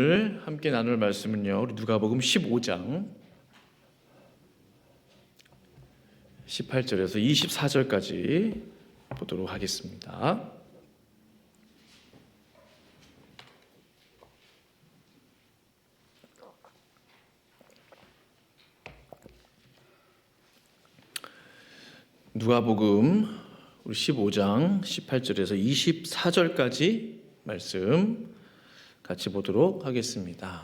오늘 함께 나눌 말씀은요, 우리 누가복음 15장 18절에서 24절까지 보도록 하겠습니다. 누가복음 우리 15장 18절에서 24절까지 말씀 같이 보도록 하겠습니다.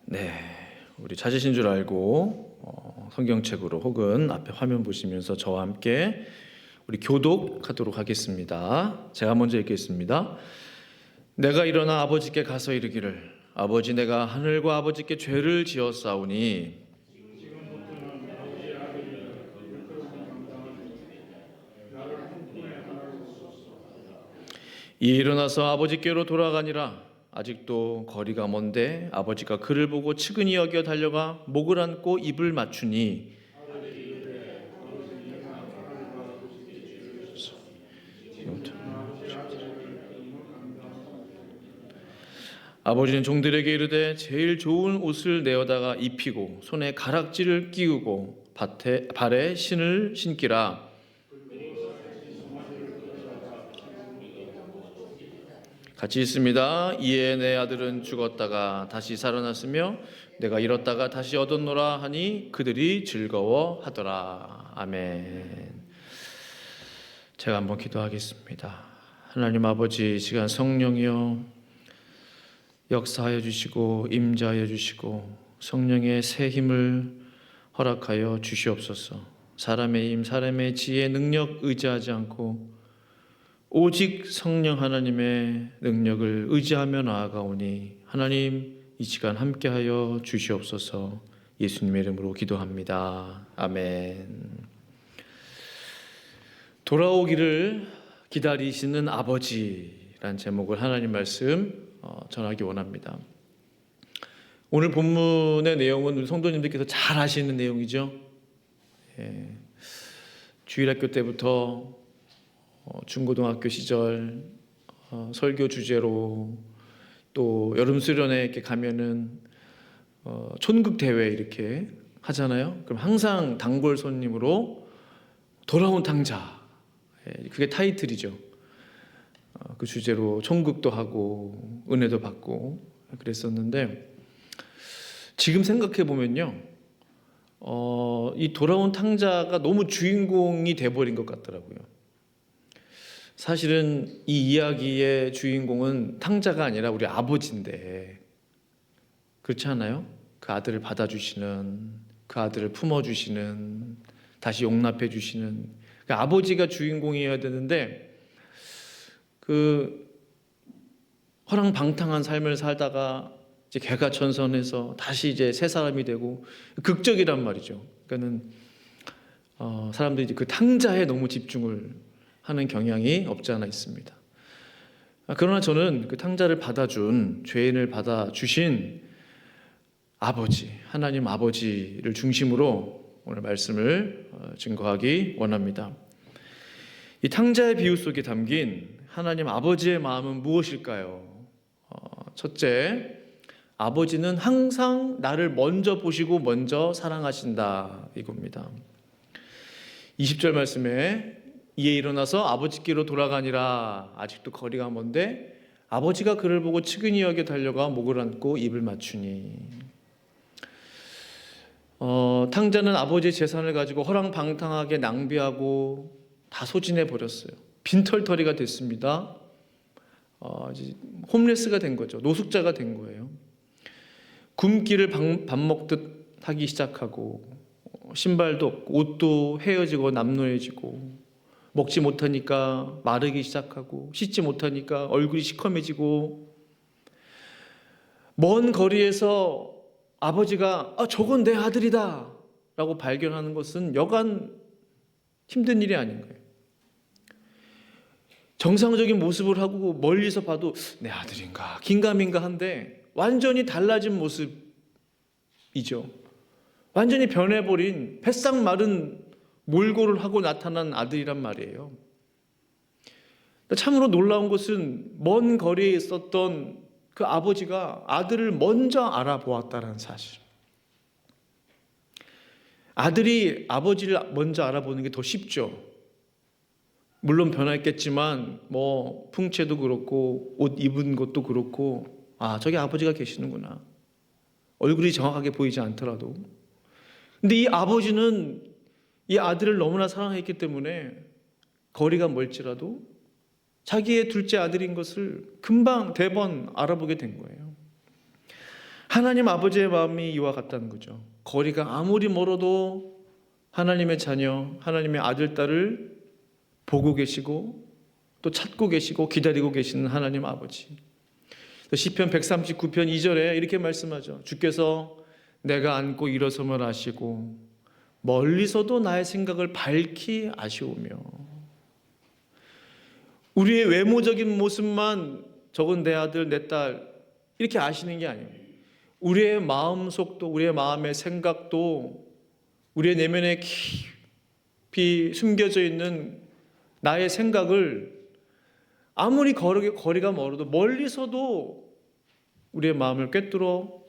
네, 우리 찾으신 줄 알고 성경책으로 혹은 앞에 화면 보시면서 저와 함께 우리 교독하도록 하겠습니다. 제가 먼저 읽겠습니다. 내가 일어나 아버지께 가서 이르기를 아버지, 내가 하늘과 아버지께 죄를 지었사오니 이에 일어나서 아버지께로 돌아가니라. 아직도 거리가 먼데 아버지가 그를 보고 측은히 여겨 달려가 목을 안고 입을 맞추니 아버지는 종들에게 이르되 제일 좋은 옷을 내어다가 입히고 손에 가락지를 끼우고 발에 신을 신기라. 같이 있습니다. 이에 내 아들은 죽었다가 다시 살아났으며 내가 잃었다가 다시 얻었노라 하니 그들이 즐거워하더라. 아멘. 제가 한번 기도하겠습니다. 하나님 아버지, 이 시간 성령이여 역사하여 주시고 임재하여 주시고 성령의 새 힘을 허락하여 주시옵소서. 사람의 힘, 사람의 지혜, 능력 의지하지 않고 오직 성령 하나님의 능력을 의지하며 나아가오니 하나님 이 시간 함께하여 주시옵소서. 예수님의 이름으로 기도합니다. 아멘. 돌아오기를 기다리시는 아버지란 제목을 하나님 말씀 전하기 원합니다. 오늘 본문의 내용은 우리 성도님들께서 잘 아시는 내용이죠. 주일학교 때부터 중고등학교 시절 설교 주제로 또 여름 수련회 이렇게 가면은 촌극 대회 이렇게 하잖아요. 그럼 항상 단골 손님으로 돌아온 탕자, 그게 타이틀이죠. 그 주제로 촌극도 하고 은혜도 받고 그랬었는데 지금 생각해 보면요, 이 돌아온 탕자가 너무 주인공이 돼버린 것 같더라고요. 사실은 이 이야기의 주인공은 탕자가 아니라 우리 아버지인데 그렇지 않아요? 그 아들을 받아주시는, 그 아들을 품어주시는, 다시 용납해 주시는 그 아버지가 주인공이어야 되는데 그 허랑방탕한 삶을 살다가 이제 개가천선해서 다시 이제 새 사람이 되고 극적이란 말이죠. 그러니까는 사람들이 이제 그 탕자에 너무 집중을 하는 경향이 없지 않아 있습니다. 그러나 저는 그 탕자를 받아준, 죄인을 받아주신 아버지, 하나님 아버지를 중심으로 오늘 말씀을 증거하기 원합니다. 이 탕자의 비유 속에 담긴 하나님 아버지의 마음은 무엇일까요? 첫째, 아버지는 항상 나를 먼저 보시고 먼저 사랑하신다, 이겁니다. 20절 말씀에 이에 일어나서 아버지께로 돌아가니라. 아직도 거리가 먼데 아버지가 그를 보고 측은히 여겨 달려가 목을 안고 입을 맞추니. 탕자는 아버지의 재산을 가지고 허랑방탕하게 낭비하고 다 소진해 버렸어요. 빈털터리가 됐습니다. 홈레스가 된 거죠. 노숙자가 된 거예요. 굶기를 밥 먹듯 하기 시작하고 신발도 없고 옷도 헤어지고 남루해지고 먹지 못하니까 마르기 시작하고 씻지 못하니까 얼굴이 시커매지고 먼 거리에서 아버지가 저건 내 아들이다 라고 발견하는 것은 여간 힘든 일이 아닌 거예요. 정상적인 모습을 하고 멀리서 봐도 내 아들인가 긴가민가 한데 완전히 달라진 모습이죠. 완전히 변해버린 뱃상 마른 몰골을 하고 나타난 아들이란 말이에요. 참으로 놀라운 것은 먼 거리에 있었던 그 아버지가 아들을 먼저 알아보았다는 사실. 아들이 아버지를 먼저 알아보는 게 더 쉽죠. 물론 변했겠지만 뭐 풍채도 그렇고 옷 입은 것도 그렇고 저기 아버지가 계시는구나. 얼굴이 정확하게 보이지 않더라도. 근데 이 아버지는 이 아들을 너무나 사랑했기 때문에 거리가 멀지라도 자기의 둘째 아들인 것을 금방 대번 알아보게 된 거예요. 하나님 아버지의 마음이 이와 같다는 거죠. 거리가 아무리 멀어도 하나님의 자녀, 하나님의 아들, 딸을 보고 계시고 또 찾고 계시고 기다리고 계시는 하나님 아버지. 시편 139편 2절에 이렇게 말씀하죠. 주께서 내가 앉고 일어섬을 아시고 멀리서도 나의 생각을 밝히 아시오며. 우리의 외모적인 모습만 저건 내 아들 내 딸 이렇게 아시는 게 아니에요. 우리의 마음속도 우리의 마음의 생각도 우리의 내면에 깊이 숨겨져 있는 나의 생각을 아무리 거리가 멀어도 멀리서도 우리의 마음을 꿰뚫어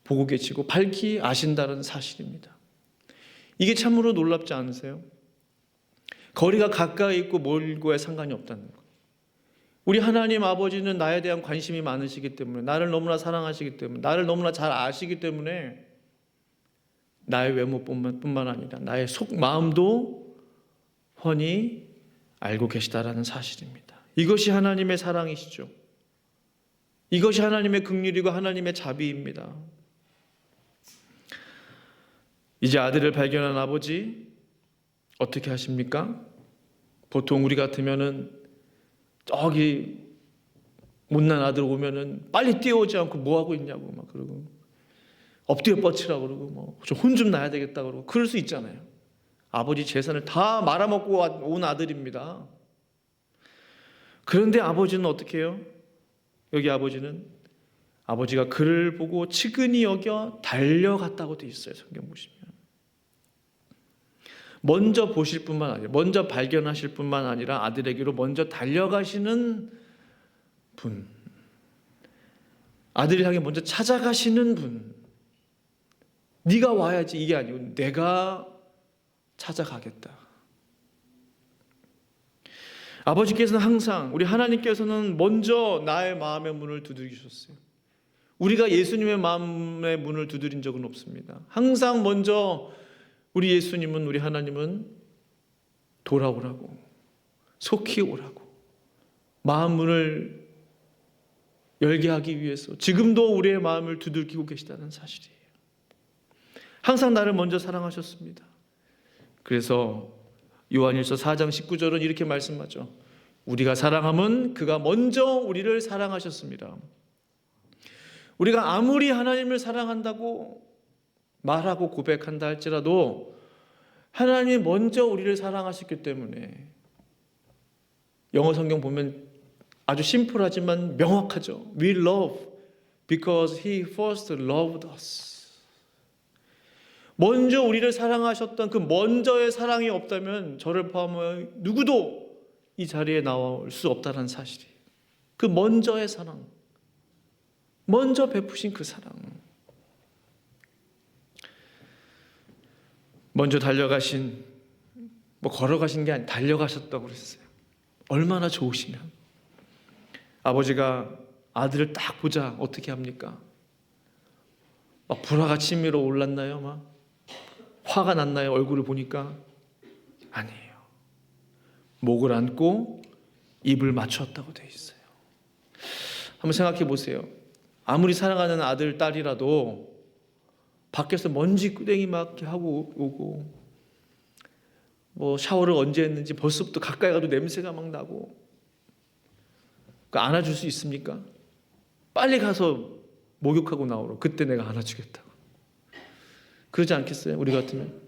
보고 계시고 밝히 아신다는 사실입니다. 이게 참으로 놀랍지 않으세요? 거리가 가까이 있고 멀고에 상관이 없다는 거예요. 우리 하나님 아버지는 나에 대한 관심이 많으시기 때문에, 나를 너무나 사랑하시기 때문에, 나를 너무나 잘 아시기 때문에 나의 외모뿐만 아니라 나의 속마음도 훤히 알고 계시다라는 사실입니다. 이것이 하나님의 사랑이시죠. 이것이 하나님의 긍휼이고 하나님의 자비입니다. 이제 아들을 발견한 아버지 어떻게 하십니까? 보통 우리 같으면은 저기 못난 아들 오면은 빨리 뛰어오지 않고 뭐 하고 있냐고 막 그러고 엎드려 뻗치라고 그러고 뭐 좀 혼 좀 나야 되겠다 그러고 그럴 수 있잖아요. 아버지 재산을 다 말아먹고 온 아들입니다. 그런데 아버지는 어떻게 해요? 여기 아버지는 아버지가 그를 보고 측은히 여겨 달려갔다고 돼 있어요. 성경 보시면. 먼저 보실 뿐만 아니라 먼저 발견하실 뿐만 아니라 아들에게로 먼저 달려가시는 분, 아들을 향해 먼저 찾아가시는 분. 네가 와야지 이게 아니고 내가 찾아가겠다. 아버지께서는 항상 우리 하나님께서는 먼저 나의 마음의 문을 두드리셨어요. 우리가 예수님의 마음의 문을 두드린 적은 없습니다. 항상 먼저 우리 예수님은 우리 하나님은 돌아오라고 속히 오라고 마음 문을 열게 하기 위해서 지금도 우리의 마음을 두들기고 계시다는 사실이에요. 항상 나를 먼저 사랑하셨습니다. 그래서 요한일서 4장 19절은 이렇게 말씀하죠. 우리가 사랑함은 그가 먼저 우리를 사랑하셨습니다. 우리가 아무리 하나님을 사랑한다고 말하고 고백한다 할지라도 하나님이 먼저 우리를 사랑하셨기 때문에 영어 성경 보면 아주 심플하지만 명확하죠. We love because He first loved us. 먼저 우리를 사랑하셨던 그 먼저의 사랑이 없다면 저를 포함하여 누구도 이 자리에 나올 수 없다는 사실이에요. 그 먼저의 사랑, 먼저 베푸신 그 사랑. 먼저 달려가신, 걸어가신 게 아니라 달려가셨다고 그랬어요. 얼마나 좋으시면. 아버지가 아들을 딱 보자 어떻게 합니까? 막 불화가 치밀어 올랐나요? 막 화가 났나요? 얼굴을 보니까? 아니에요. 목을 안고 입을 맞추었다고 되어 있어요. 한번 생각해 보세요. 아무리 사랑하는 아들, 딸이라도 밖에서 먼지 꾸댕이 막 하고 오고 뭐 샤워를 언제 했는지 벌써부터 가까이 가도 냄새가 막 나고 안아줄 수 있습니까? 빨리 가서 목욕하고 나오라. 그때 내가 안아주겠다고. 그러지 않겠어요? 우리 같으면.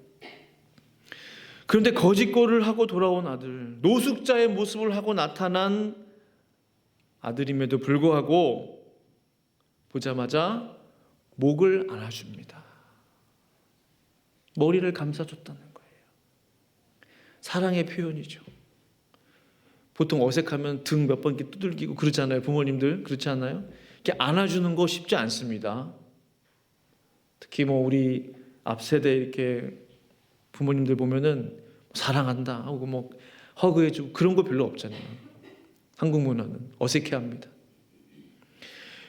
그런데 거짓골을 하고 돌아온 아들, 노숙자의 모습을 하고 나타난 아들임에도 불구하고 보자마자 목을 안아줍니다. 머리를 감싸줬다는 거예요. 사랑의 표현이죠. 보통 어색하면 등 몇 번 이렇게 두들기고 그러잖아요. 부모님들 그렇지 않나요? 이렇게 안아주는 거 쉽지 않습니다. 특히 뭐 우리 앞 세대 이렇게 부모님들 보면은 사랑한다 하고 뭐 허그해주고 그런 거 별로 없잖아요. 한국 문화는 어색해합니다.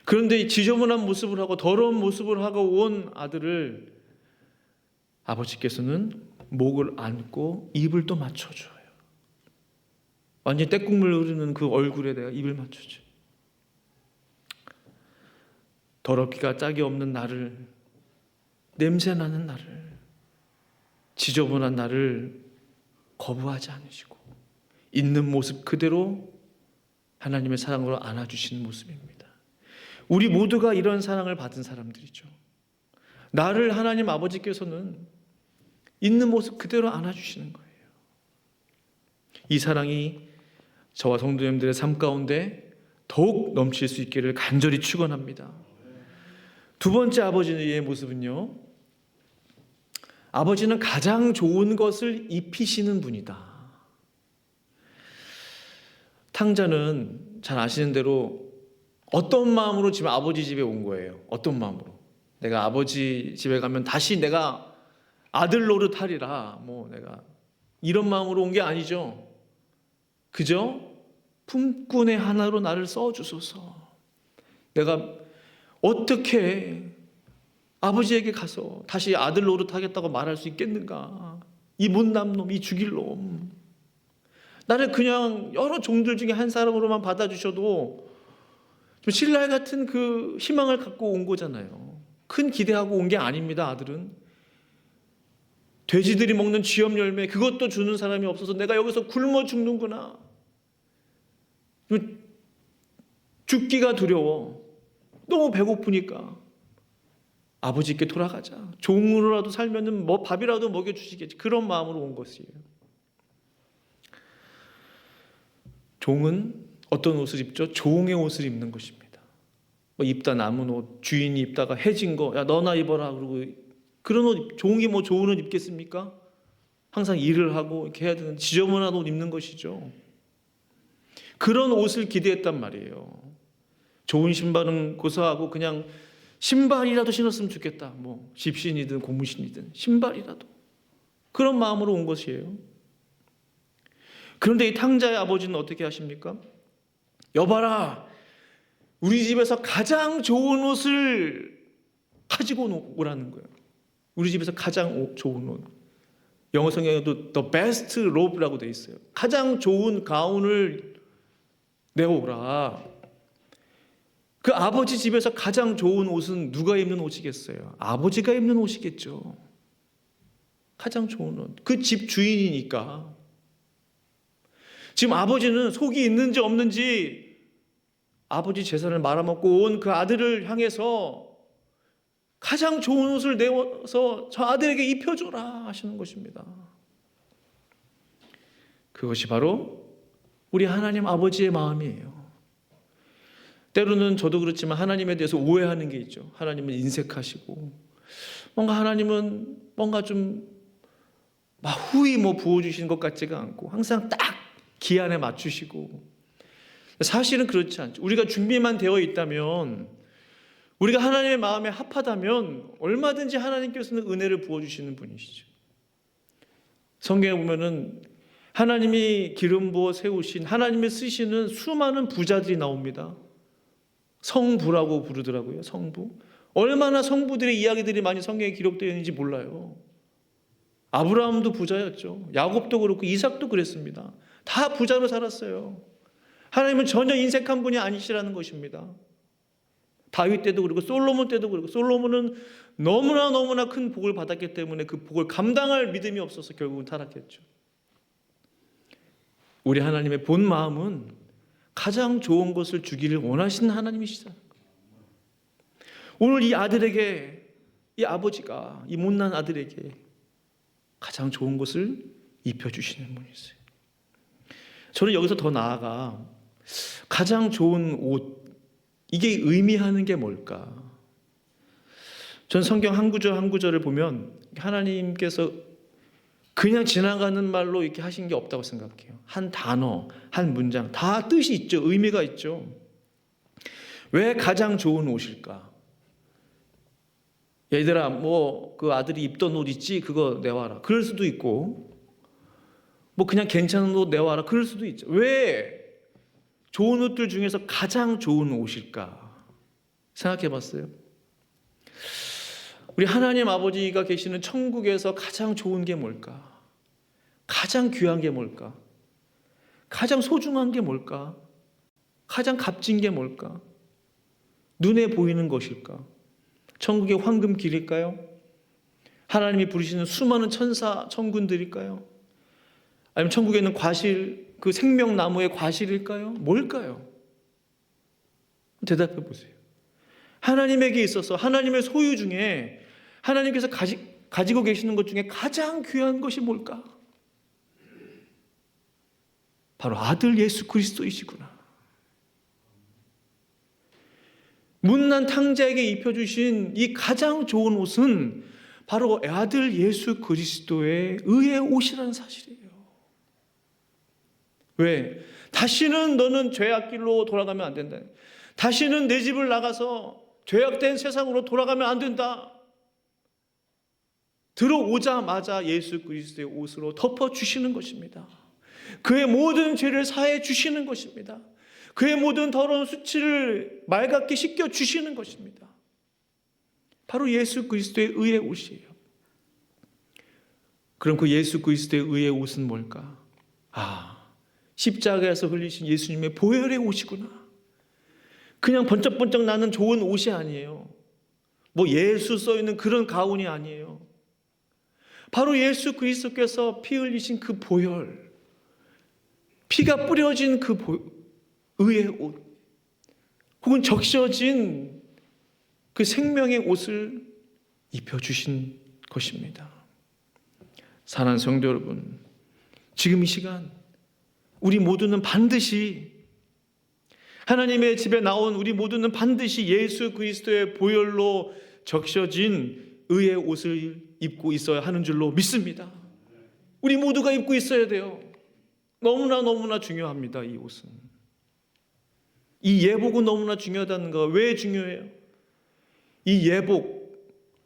그런데 이 지저분한 모습을 하고 더러운 모습을 하고 온 아들을 아버지께서는 목을 안고 입을 또 맞춰줘요. 완전히 떼국물 흐르는 그 얼굴에 내가 입을 맞춰줘. 더럽기가 짝이 없는 나를, 냄새나는 나를, 지저분한 나를 거부하지 않으시고 있는 모습 그대로 하나님의 사랑으로 안아주시는 모습입니다. 우리 모두가 이런 사랑을 받은 사람들이죠. 나를 하나님 아버지께서는 있는 모습 그대로 안아주시는 거예요. 이 사랑이 저와 성도님들의 삶 가운데 더욱 넘칠 수 있기를 간절히 축원합니다. 두 번째 아버지의 모습은요, 아버지는 가장 좋은 것을 입히시는 분이다. 탕자는 잘 아시는 대로 어떤 마음으로 지금 아버지 집에 온 거예요? 어떤 마음으로? 내가 아버지 집에 가면 다시 내가 아들 노릇하리라, 뭐 내가 이런 마음으로 온 게 아니죠. 그저 품꾼의 하나로 나를 써주소서. 내가 어떻게 아버지에게 가서 다시 아들 노릇하겠다고 말할 수 있겠는가? 이 못난 놈, 이 죽일 놈. 나를 그냥 여러 종들 중에 한 사람으로만 받아주셔도 좀 신랄 같은 그 희망을 갖고 온 거잖아요. 큰 기대하고 온 게 아닙니다. 아들은 돼지들이 먹는 쥐염 열매 그것도 주는 사람이 없어서 내가 여기서 굶어 죽는구나. 죽기가 두려워. 너무 배고프니까 아버지께 돌아가자. 종으로라도 살면은 뭐 밥이라도 먹여주시겠지. 그런 마음으로 온 것이에요. 종은 어떤 옷을 입죠? 종의 옷을 입는 것입니다. 뭐 입다 남은 옷, 주인이 입다가 해진 거, 야 너나 입어라 그러고 그런 옷, 종이 뭐 좋은 옷 입겠습니까? 항상 일을 하고 이렇게 해야 되는 지저분한 옷 입는 것이죠. 그런 옷을 기대했단 말이에요. 좋은 신발은 고사하고 그냥 신발이라도 신었으면 좋겠다. 뭐 집신이든 고무신이든 신발이라도 그런 마음으로 온 것이에요. 그런데 이 탕자의 아버지는 어떻게 하십니까? 여봐라, 우리 집에서 가장 좋은 옷을 가지고 오라는 거예요. 우리 집에서 가장 좋은 옷. 영어 성경에도 the best robe라고 돼 있어요. 가장 좋은 가운을 내오라. 그 아버지 집에서 가장 좋은 옷은 누가 입는 옷이겠어요? 아버지가 입는 옷이겠죠. 가장 좋은 옷. 그 집 주인이니까. 지금 아버지는 속이 있는지 없는지 아버지 재산을 말아먹고 온 그 아들을 향해서 가장 좋은 옷을 내어서 저 아들에게 입혀줘라 하시는 것입니다. 그것이 바로 우리 하나님 아버지의 마음이에요. 때로는 저도 그렇지만 하나님에 대해서 오해하는 게 있죠. 하나님은 인색하시고 뭔가 하나님은 뭔가 좀 후히 뭐 부어주시는 것 같지가 않고 항상 딱 기한에 맞추시고, 사실은 그렇지 않죠. 우리가 준비만 되어 있다면, 우리가 하나님의 마음에 합하다면 얼마든지 하나님께서는 은혜를 부어주시는 분이시죠. 성경에 보면은 하나님이 기름 부어 세우신, 하나님이 쓰시는 수많은 부자들이 나옵니다. 성부라고 부르더라고요. 성부. 얼마나 성부들의 이야기들이 많이 성경에 기록되어 있는지 몰라요. 아브라함도 부자였죠. 야곱도 그렇고 이삭도 그랬습니다. 다 부자로 살았어요. 하나님은 전혀 인색한 분이 아니시라는 것입니다. 다윗 때도 그렇고 솔로몬 때도 그렇고, 솔로몬은 너무나 큰 복을 받았기 때문에 그 복을 감당할 믿음이 없어서 결국은 타락했죠. 우리 하나님의 본 마음은 가장 좋은 것을 주기를 원하시는 하나님이시다. 오늘 이 아들에게, 이 아버지가 이 못난 아들에게 가장 좋은 것을 입혀주시는 분이세요. 저는 여기서 더 나아가 가장 좋은 옷, 이게 의미하는 게 뭘까? 전 성경 한 구절 한 구절을 보면 하나님께서 그냥 지나가는 말로 이렇게 하신 게 없다고 생각해요. 한 단어, 한 문장 다 뜻이 있죠. 의미가 있죠. 왜 가장 좋은 옷일까? 얘들아, 뭐 그 아들이 입던 옷 있지? 그거 내와라. 그럴 수도 있고, 뭐 그냥 괜찮은 옷 내와라. 그럴 수도 있죠. 왜 좋은 옷들 중에서 가장 좋은 옷일까? 생각해 봤어요? 우리 하나님 아버지가 계시는 천국에서 가장 좋은 게 뭘까? 가장 귀한 게 뭘까? 가장 소중한 게 뭘까? 가장 값진 게 뭘까? 눈에 보이는 것일까? 천국의 황금길일까요? 하나님이 부르시는 수많은 천사 천군들일까요? 아니면 천국에 있는 과실, 그 생명나무의 과실일까요? 뭘까요? 대답해 보세요. 하나님에게 있어서 하나님의 소유 중에 하나님께서 가지고 계시는 것 중에 가장 귀한 것이 뭘까? 바로 아들 예수 그리스도이시구나. 문난 탕자에게 입혀주신 이 가장 좋은 옷은 바로 아들 예수 그리스도의 의의 옷이라는 사실이에요. 왜? 다시는 너는 죄악길로 돌아가면 안 된다. 다시는 내 집을 나가서 죄악된 세상으로 돌아가면 안 된다. 들어오자마자 예수 그리스도의 옷으로 덮어주시는 것입니다. 그의 모든 죄를 사해 주시는 것입니다. 그의 모든 더러운 수치를 맑게 씻겨 주시는 것입니다. 바로 예수 그리스도의 의의 옷이에요. 그럼 그 예수 그리스도의 의의 옷은 뭘까? 십자가에서 흘리신 예수님의 보혈의 옷이구나. 그냥 번쩍번쩍 나는 좋은 옷이 아니에요. 뭐 예수 써있는 그런 가운이 아니에요. 바로 예수 그리스도께서 피 흘리신 그 보혈, 피가 뿌려진 그 의의 옷, 혹은 적셔진 그 생명의 옷을 입혀주신 것입니다. 사랑하는 성도 여러분, 지금 이 시간 우리 모두는 반드시, 하나님의 집에 나온 우리 모두는 반드시 예수 그리스도의 보혈로 적셔진 의의 옷을 입고 있어야 하는 줄로 믿습니다. 우리 모두가 입고 있어야 돼요. 너무나 중요합니다. 이 옷은, 이 예복은 너무나 중요하다는 거. 왜 중요해요? 이 예복,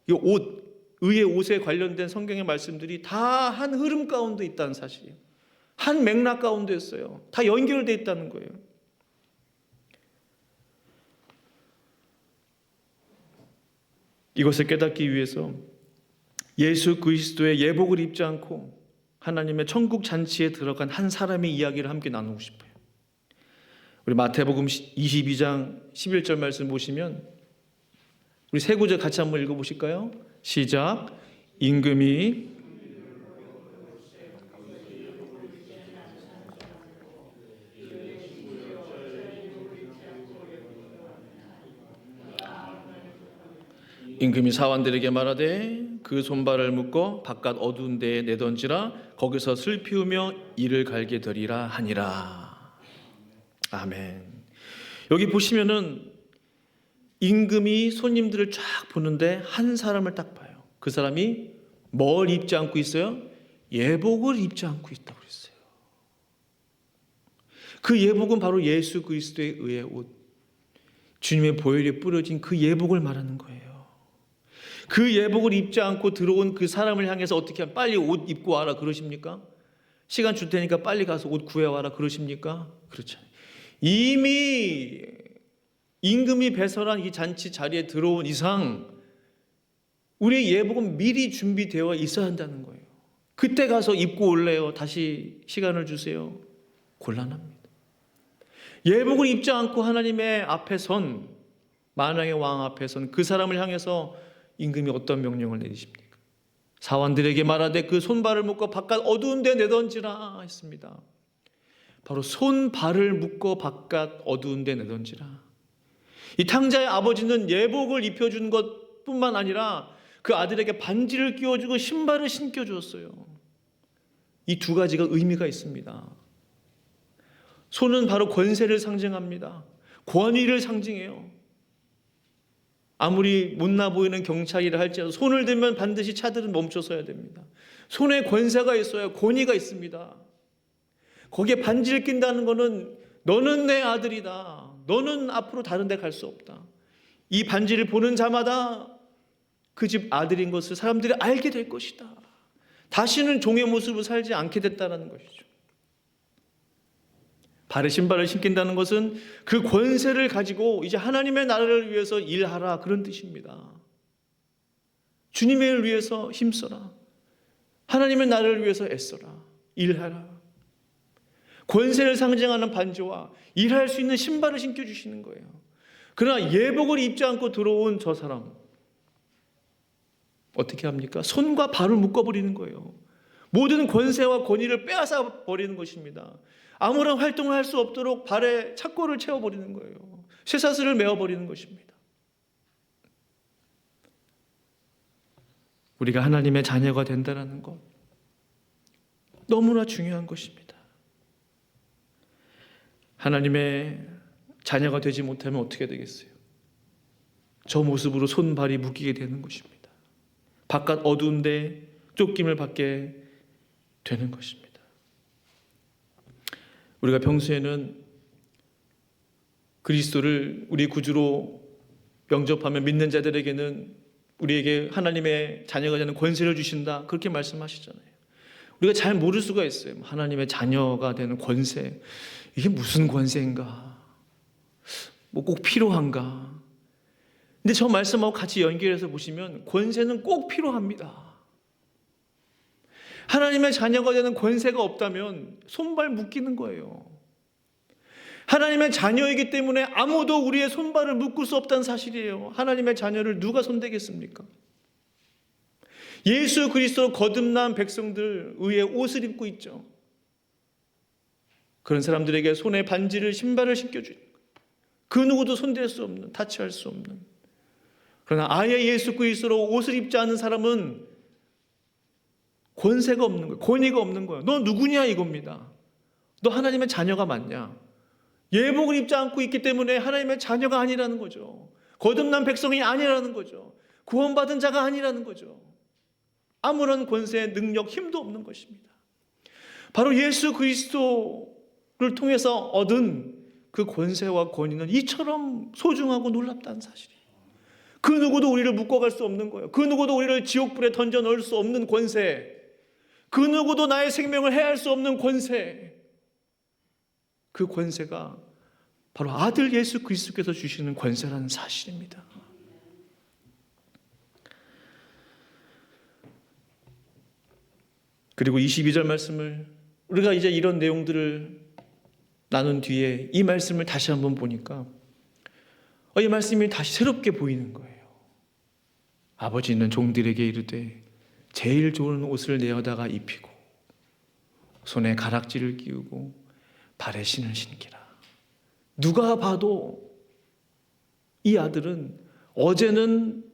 이 옷, 의의 옷에 관련된 성경의 말씀들이 다 한 흐름 가운데 있다는 사실이에요. 한 맥락 가운데 있어요. 다 연결되어 있다는 거예요. 이것을 깨닫기 위해서 예수 그리스도의 예복을 입지 않고 하나님의 천국 잔치에 들어간 한 사람의 이야기를 함께 나누고 싶어요. 우리 마태복음 22장 11절 말씀 보시면, 우리 세 구절 같이 한번 읽어보실까요? 시작. 임금이 사환들에게 말하되 그 손발을 묶어 바깥 어두운 데에 내던지라. 거기서 슬피우며 이를 갈게 되리라 하니라. 아멘. 여기 보시면은 임금이 손님들을 쫙 보는데 한 사람을 딱 봐요. 그 사람이 뭘 입지 않고 있어요? 예복을 입지 않고 있다고 그랬어요. 그 예복은 바로 예수 그리스도의 의의 옷, 주님의 보혈이 뿌려진 그 예복을 말하는 거예요. 그 예복을 입지 않고 들어온 그 사람을 향해서 어떻게 하면 빨리 옷 입고 와라 그러십니까? 시간 줄 테니까 빨리 가서 옷 구해와라 그러십니까? 그렇죠. 이미 임금이 배설한 이 잔치 자리에 들어온 이상 우리의 예복은 미리 준비되어 있어야 한다는 거예요. 그때 가서 입고 올래요? 다시 시간을 주세요? 곤란합니다. 예복을 입지 않고 하나님의 앞에 선, 만왕의 왕 앞에 선 그 사람을 향해서 임금이 어떤 명령을 내리십니까? 사환들에게 말하되 그 손발을 묶어 바깥 어두운 데 내던지라 했습니다. 바로 손발을 묶어 바깥 어두운 데 내던지라. 이 탕자의 아버지는 예복을 입혀준 것뿐만 아니라 그 아들에게 반지를 끼워주고 신발을 신겨주었어요. 이 두 가지가 의미가 있습니다. 손은 바로 권세를 상징합니다. 권위를 상징해요. 아무리 못나 보이는 경찰이라 할지라도 손을 들면 반드시 차들은 멈춰서야 됩니다. 손에 권세가 있어야 권위가 있습니다. 거기에 반지를 낀다는 것은 너는 내 아들이다. 너는 앞으로 다른 데 갈 수 없다. 이 반지를 보는 자마다 그 집 아들인 것을 사람들이 알게 될 것이다. 다시는 종의 모습으로 살지 않게 됐다는 것이죠. 발에 신발을 신긴다는 것은 그 권세를 가지고 이제 하나님의 나라를 위해서 일하라, 그런 뜻입니다. 주님의 일을 위해서 힘써라. 하나님의 나라를 위해서 애써라. 일하라. 권세를 상징하는 반지와 일할 수 있는 신발을 신겨주시는 거예요. 그러나 예복을 입지 않고 들어온 저 사람 어떻게 합니까? 손과 발을 묶어버리는 거예요. 모든 권세와 권위를 빼앗아 버리는 것입니다. 아무런 활동을 할 수 없도록 발에 착고를 채워버리는 거예요. 쇠사슬을 메어버리는 것입니다. 우리가 하나님의 자녀가 된다는 것 너무나 중요한 것입니다. 하나님의 자녀가 되지 못하면 어떻게 되겠어요? 저 모습으로 손발이 묶이게 되는 것입니다. 바깥 어두운데 쫓김을 받게 되는 것입니다. 우리가 평소에는 그리스도를 우리 구주로 영접하며 믿는 자들에게는 우리에게 하나님의 자녀가 되는 권세를 주신다, 그렇게 말씀하시잖아요. 우리가 잘 모를 수가 있어요. 하나님의 자녀가 되는 권세, 이게 무슨 권세인가? 뭐 꼭 필요한가? 근데 저 말씀하고 같이 연결해서 보시면 권세는 꼭 필요합니다. 하나님의 자녀가 되는 권세가 없다면 손발 묶이는 거예요. 하나님의 자녀이기 때문에 아무도 우리의 손발을 묶을 수 없다는 사실이에요. 하나님의 자녀를 누가 손대겠습니까? 예수 그리스도로 거듭난 백성들 의에 옷을 입고 있죠. 그런 사람들에게 손에 반지를, 신발을 신겨주는 거예요. 그 누구도 손댈 수 없는, 타치할 수 없는. 그러나 아예 예수 그리스도로 옷을 입지 않은 사람은 권세가 없는 거예요. 권위가 없는 거예요. 너 누구냐 이겁니다. 너 하나님의 자녀가 맞냐? 예복을 입지 않고 있기 때문에 하나님의 자녀가 아니라는 거죠. 거듭난 백성이 아니라는 거죠. 구원받은 자가 아니라는 거죠. 아무런 권세, 능력, 힘도 없는 것입니다. 바로 예수 그리스도를 통해서 얻은 그 권세와 권위는 이처럼 소중하고 놀랍다는 사실이에요. 그 누구도 우리를 묶어갈 수 없는 거예요. 그 누구도 우리를 지옥불에 던져 넣을 수 없는 권세, 그 누구도 나의 생명을 해할 수 없는 권세, 그 권세가 바로 아들 예수 그리스도께서 주시는 권세라는 사실입니다. 그리고 22절 말씀을 우리가 이제 이런 내용들을 나눈 뒤에 이 말씀을 다시 한번 보니까 이 말씀이 다시 새롭게 보이는 거예요. 아버지는 종들에게 이르되 제일 좋은 옷을 내어다가 입히고 손에 가락지를 끼우고 발에 신을 신기라. 누가 봐도 이 아들은 어제는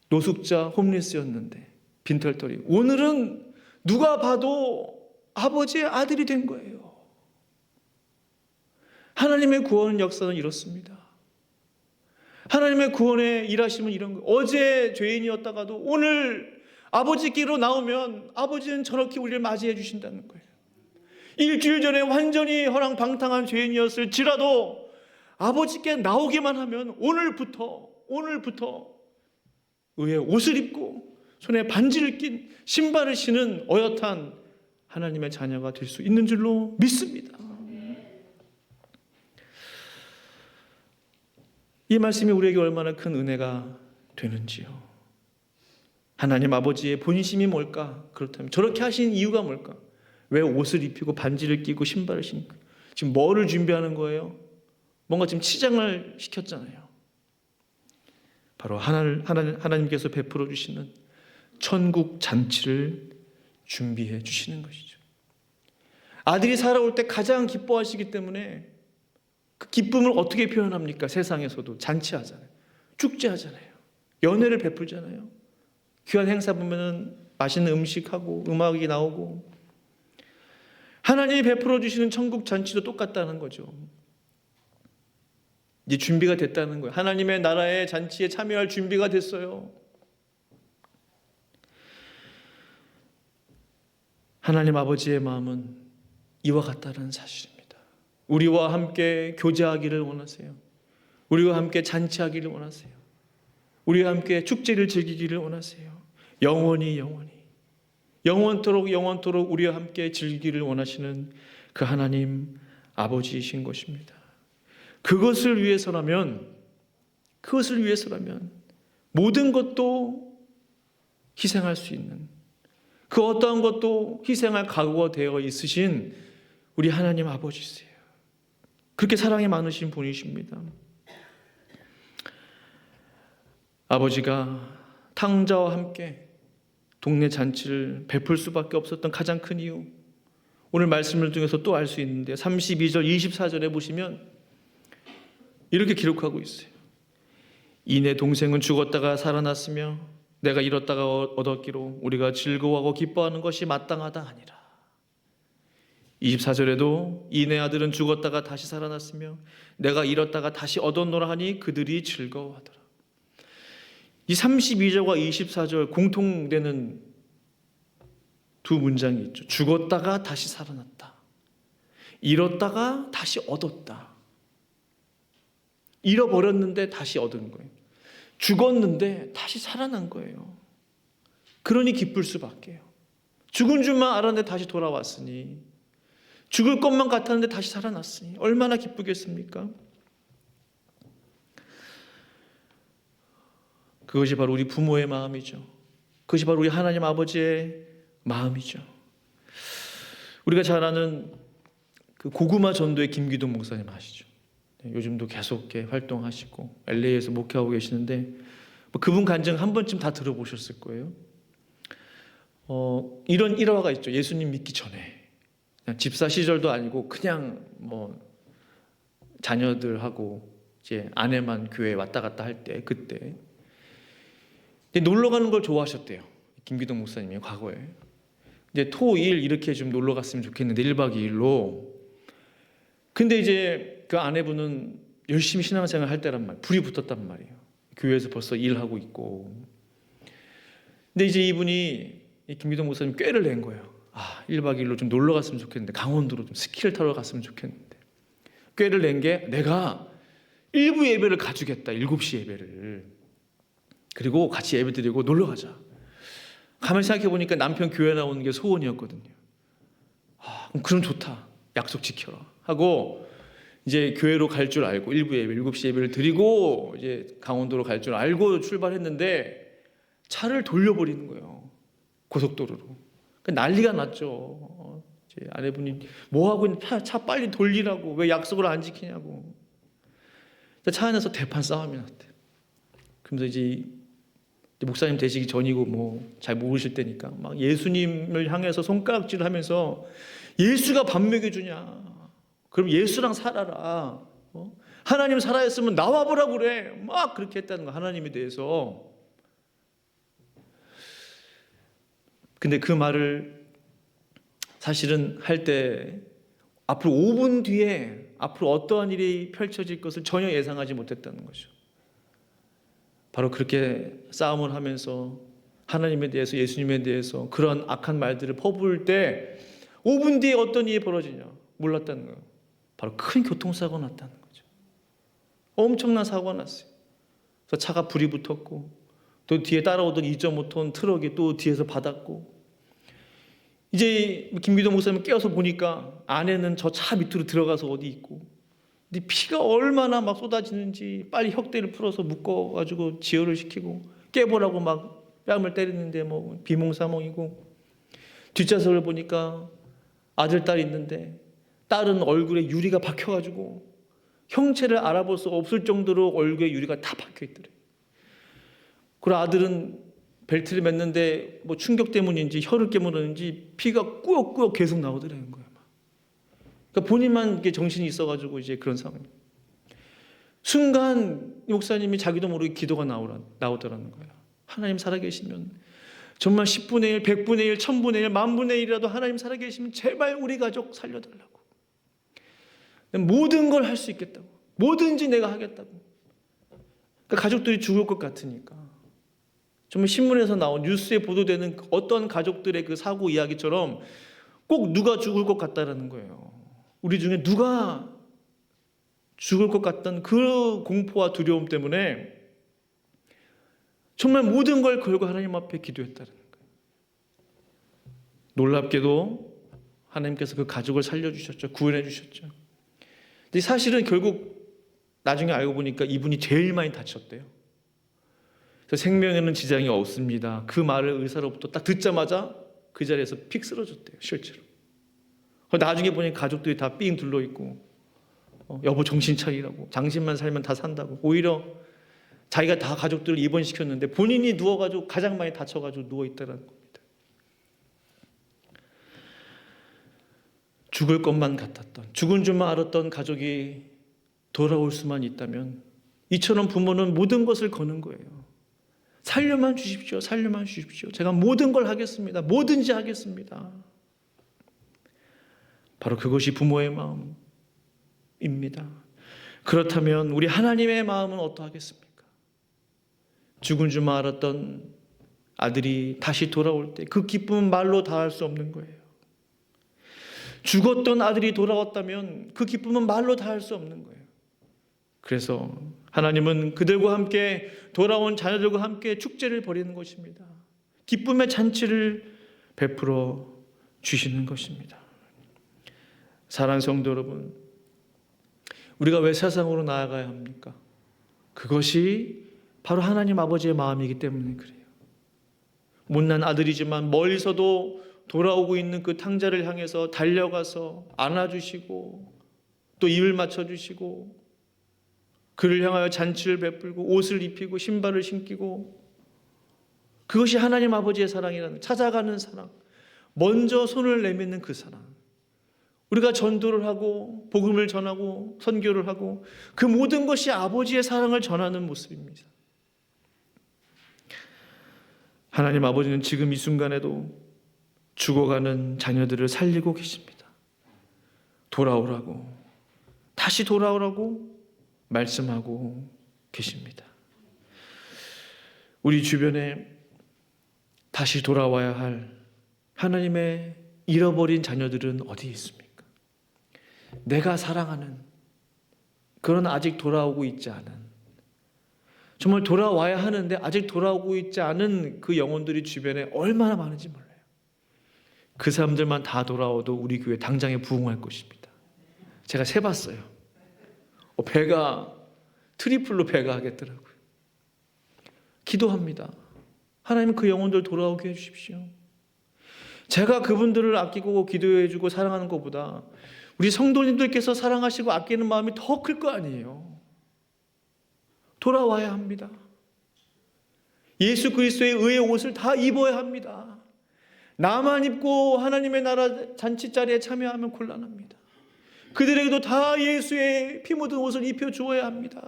노숙자 홈리스였는데 빈털터리, 오늘은 누가 봐도 아버지의 아들이 된 거예요. 하나님의 구원 역사는 이렇습니다. 하나님의 구원의 일하심은 이런 거예요. 어제 죄인이었다가도 오늘 아버지께로 나오면 아버지는 저렇게 우리를 맞이해 주신다는 거예요. 일주일 전에 완전히 허랑방탕한 죄인이었을지라도 아버지께 나오기만 하면 오늘부터 의의 옷을 입고 손에 반지를 낀 신발을 신은 어엿한 하나님의 자녀가 될 수 있는 줄로 믿습니다. 이 말씀이 우리에게 얼마나 큰 은혜가 되는지요. 하나님 아버지의 본심이 뭘까? 그렇다면 저렇게 하신 이유가 뭘까? 왜 옷을 입히고 반지를 끼고 신발을 신고 지금 뭐를 준비하는 거예요? 뭔가 지금 치장을 시켰잖아요. 바로 하나님께서 베풀어 주시는 천국 잔치를 준비해 주시는 것이죠. 아들이 살아올 때 가장 기뻐하시기 때문에 그 기쁨을 어떻게 표현합니까? 세상에서도 잔치하잖아요. 축제하잖아요. 연회를 베풀잖아요. 귀한 행사 보면은 맛있는 음식하고 음악이 나오고, 하나님이 베풀어 주시는 천국 잔치도 똑같다는 거죠. 이제 준비가 됐다는 거예요. 하나님의 나라의 잔치에 참여할 준비가 됐어요. 하나님 아버지의 마음은 이와 같다는 사실입니다. 우리와 함께 교제하기를 원하세요. 우리와 함께 잔치하기를 원하세요. 우리와 함께 축제를 즐기기를 원하세요. 영원히 영원토록 우리와 함께 즐기기를 원하시는 그 하나님 아버지이신 것입니다. 그것을 위해서라면 모든 것도 희생할 수 있는, 그 어떠한 것도 희생할 각오가 되어 있으신 우리 하나님 아버지세요. 그렇게 사랑이 많으신 분이십니다. 아버지가 탕자와 함께 동네 잔치를 베풀 수밖에 없었던 가장 큰 이유, 오늘 말씀을 통해서 또 알 수 있는데 32절 24절에 보시면 이렇게 기록하고 있어요. 이내 동생은 죽었다가 살아났으며 내가 잃었다가 얻었기로 우리가 즐거워하고 기뻐하는 것이 마땅하다 하니라. 24절에도 이내 아들은 죽었다가 다시 살아났으며 내가 잃었다가 다시 얻었노라 하니 그들이 즐거워하더라. 이 32절과 24절 공통되는 두 문장이 있죠. 죽었다가 다시 살아났다. 잃었다가 다시 얻었다. 잃어버렸는데 다시 얻은 거예요. 죽었는데 다시 살아난 거예요. 그러니 기쁠 수밖에요. 죽은 줄만 알았는데 다시 돌아왔으니, 죽을 것만 같았는데 다시 살아났으니 얼마나 기쁘겠습니까? 그것이 바로 우리 부모의 마음이죠. 그것이 바로 우리 하나님 아버지의 마음이죠. 우리가 잘 아는 그 고구마 전도의 김기동 목사님 아시죠? 요즘도 계속 활동하시고 LA에서 목회하고 계시는데 그분 간증 한 번쯤 다 들어보셨을 거예요. 이런 일화가 있죠. 예수님 믿기 전에 그냥 집사 시절도 아니고 그냥 자녀들하고 이제 아내만 교회에 왔다 갔다 할 때, 그때 놀러 가는 걸 좋아하셨대요. 김기동 목사님이 과거에. 이제 토, 일 이렇게 좀 놀러 갔으면 좋겠는데 1박 2일로. 근데 이제 그 아내분은 열심히 신앙생활 할 때란 말이에요. 불이 붙었단 말이에요. 교회에서 벌써 일하고 있고. 근데 이제 이분이 김기동 목사님 꾀를 낸 거예요. 1박 2일로 좀 놀러 갔으면 좋겠는데, 강원도로 좀 스키를 타러 갔으면 좋겠는데. 꾀를 낸 게, 내가 일부 예배를 가주겠다. 7시 예배를. 그리고 같이 예배 드리고 놀러 가자. 가만히 생각해 보니까 남편 교회 나오는 게 소원이었거든요. 그럼 좋다. 약속 지켜라 하고 이제 교회로 갈 줄 알고 일부 예배 7시 예배를 드리고 이제 강원도로 갈 줄 알고 출발했는데 차를 돌려버리는 거예요. 고속도로로. 난리가 났죠. 이제 아내분이 뭐 하고 있는, 차 빨리 돌리라고, 왜 약속을 안 지키냐고. 차 안에서 대판 싸움이 났대. 그러면서 이제 목사님 되시기 전이고 잘 모르실 때니까 막 예수님을 향해서 손가락질을 하면서, 예수가 밥 먹여주냐? 그럼 예수랑 살아라. 하나님 살아있으면 나와 보라고 그래. 막 그렇게 했다는 거, 하나님에 대해서. 근데 그 말을 사실은 할 때 앞으로 5분 뒤에 앞으로 어떠한 일이 펼쳐질 것을 전혀 예상하지 못했다는 거죠. 바로 그렇게 싸움을 하면서 하나님에 대해서, 예수님에 대해서 그런 악한 말들을 퍼부을 때 5분 뒤에 어떤 일이 벌어지냐 몰랐다는 거예요. 바로 큰 교통사고가 났다는 거죠. 엄청난 사고가 났어요. 그래서 차가 불이 붙었고, 또 뒤에 따라오던 2.5톤 트럭이 또 뒤에서 받았고, 이제 김기동 목사님 깨어서 보니까 아내는 저 차 밑으로 들어가서 어디 있고, 근데 피가 얼마나 막 쏟아지는지 빨리 혁대를 풀어서 묶어가지고 지혈을 시키고, 깨보라고 막 뺨을 때리는데 비몽사몽이고, 뒷좌석을 보니까 아들, 딸이 있는데 딸은 얼굴에 유리가 박혀가지고 형체를 알아볼 수 없을 정도로 얼굴에 유리가 다 박혀있더래요. 그리고 아들은 벨트를 맸는데 충격 때문인지 혀를 깨물었는지 피가 꾸역꾸역 계속 나오더라는 거예요. 그러니까 본인만 이게 정신이 있어가지고 이제 그런 상황. 순간 목사님이 자기도 모르게 기도가 나오더라는 거예요. 하나님 살아계시면 정말 10분의 1, 100분의 1, 1000분의 1, 10,000분의 1이라도 하나님 살아계시면 제발 우리 가족 살려달라고. 모든 걸 할 수 있겠다고. 뭐든지 내가 하겠다고. 그러니까 가족들이 죽을 것 같으니까. 정말 신문에서 나온, 뉴스에 보도되는 어떤 가족들의 그 사고 이야기처럼 꼭 누가 죽을 것 같다라는 거예요. 우리 중에 누가 죽을 것 같던 그 공포와 두려움 때문에 정말 모든 걸 걸고 하나님 앞에 기도했다는 거예요. 놀랍게도 하나님께서 그 가족을 살려주셨죠. 구원해 주셨죠. 근데 사실은 결국 나중에 알고 보니까 이분이 제일 많이 다쳤대요. 그래서 생명에는 지장이 없습니다. 그 말을 의사로부터 딱 듣자마자 그 자리에서 픽 쓰러졌대요. 실제로. 나중에 보니 가족들이 다 삥 둘러있고 여보 정신 차리라고, 당신만 살면 다 산다고. 오히려 자기가 다 가족들을 입원시켰는데 본인이 누워가지고 가장 많이 다쳐가지고 누워있다는 겁니다. 죽을 것만 같았던, 죽은 줄만 알았던 가족이 돌아올 수만 있다면 이처럼 부모는 모든 것을 거는 거예요. 살려만 주십시오. 살려만 주십시오. 제가 모든 걸 하겠습니다. 뭐든지 하겠습니다. 바로 그것이 부모의 마음입니다. 그렇다면 우리 하나님의 마음은 어떠하겠습니까? 죽은 줄만 알았던 아들이 다시 돌아올 때 그 기쁨은 말로 다할 수 없는 거예요. 죽었던 아들이 돌아왔다면 그 기쁨은 말로 다할 수 없는 거예요. 그래서 하나님은 그들과 함께 돌아온 자녀들과 함께 축제를 벌이는 것입니다. 기쁨의 잔치를 베풀어 주시는 것입니다. 사랑하는 성도 여러분, 우리가 왜 세상으로 나아가야 합니까? 그것이 바로 하나님 아버지의 마음이기 때문에 그래요. 못난 아들이지만 멀리서도 돌아오고 있는 그 탕자를 향해서 달려가서 안아주시고 또 입을 맞춰주시고 그를 향하여 잔치를 베풀고 옷을 입히고 신발을 신기고, 그것이 하나님 아버지의 사랑이라는, 찾아가는 사랑, 먼저 손을 내미는 그 사랑, 우리가 전도를 하고 복음을 전하고 선교를 하고 그 모든 것이 아버지의 사랑을 전하는 모습입니다. 하나님 아버지는 지금 이 순간에도 죽어가는 자녀들을 살리고 계십니다. 돌아오라고, 다시 돌아오라고 말씀하고 계십니다. 우리 주변에 다시 돌아와야 할 하나님의 잃어버린 자녀들은 어디 있습니까? 내가 사랑하는, 그런 아직 돌아오고 있지 않은, 정말 돌아와야 하는데 아직 돌아오고 있지 않은 그 영혼들이 주변에 얼마나 많은지 몰라요. 그 사람들만 다 돌아와도 우리 교회 당장에 부흥할 것입니다. 제가 세봤어요. 배가 트리플로 배가 하겠더라고요. 기도합니다. 하나님 그 영혼들 돌아오게 해주십시오. 제가 그분들을 아끼고 기도해주고 사랑하는 것보다 우리 성도님들께서 사랑하시고 아끼는 마음이 더 클 거 아니에요. 돌아와야 합니다. 예수 그리스도의 의의 옷을 다 입어야 합니다. 나만 입고 하나님의 나라 잔치자리에 참여하면 곤란합니다. 그들에게도 다 예수의 피 묻은 옷을 입혀주어야 합니다.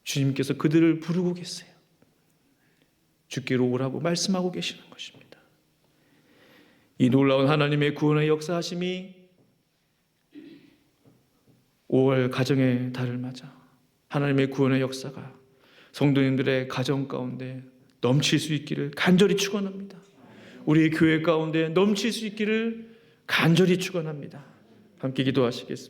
주님께서 그들을 부르고 계세요. 주께로 오라고 말씀하고 계시는 것입니다. 이 놀라운 하나님의 구원의 역사하심이 5월 가정의 달을 맞아 하나님의 구원의 역사가 성도님들의 가정 가운데 넘칠 수 있기를 간절히 축원합니다. 우리 교회 가운데 넘칠 수 있기를 간절히 축원합니다. 함께 기도하시겠습니다.